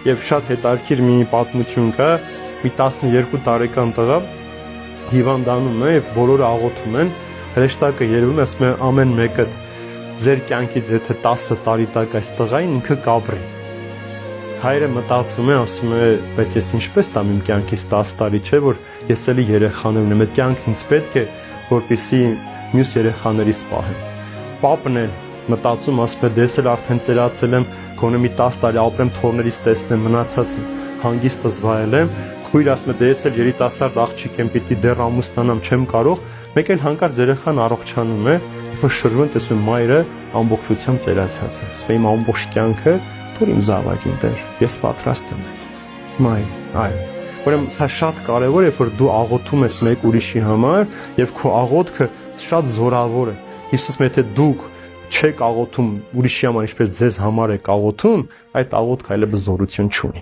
եւ շատ հետաքրքիր մի պատմություն կա, մի 12 տարեկան տղա հիվանդանում է եւ բոլորը աղոթում են, հրեշտակը երևում է, ասում է ամեն մեկը ձեր կյանքից եթե 10 տարի տակ այս տղային ինքը կապրի։ Հայրը մտածում է, ասում է, բայց ես ինչպես տամ իմ կյանքից 10 տարի, չէ՞ որ ես էլի երեխաներն եմ, այդ կյանքը ինձ պետք է, որպեսզի մյուս երեխաներից պահեմ։ Պապն է մտածում, ասում է, դες էլ արդեն ծերացել եմ, գոնե մի 10 տարի ապրեմ, թորներից տեսնեմ, մնացած հանգիստս վայելեմ։ Քույր ասում է, դες էլ երիտասարդ աղջիկ եմ, պիտի դեռ ամուսնանամ, չեմ կարող։ Մեկ էլ հանկարծ երեխան առողջանում է, որ շրջվում տեսնում եմ մայրը ամբողջությամբ ծերացած է։ Ասում է, իմ ամբողջ կյանքը թող իմ զավակին տեր, ես պատրաստ եմ։ Մայր, այո։ Ուրեմն սա շատ կարևոր է, որ դու աղոթում ես մեկ ուրիշի համար եւ քո աղոթքը շատ զորավոր է։ Հիսուսը եթե դուք չեք աղոթում ուրիշի համար, ինչպես ձեզ համար եք աղոթում, այդ աղոթքը այլևս զորություն չունի։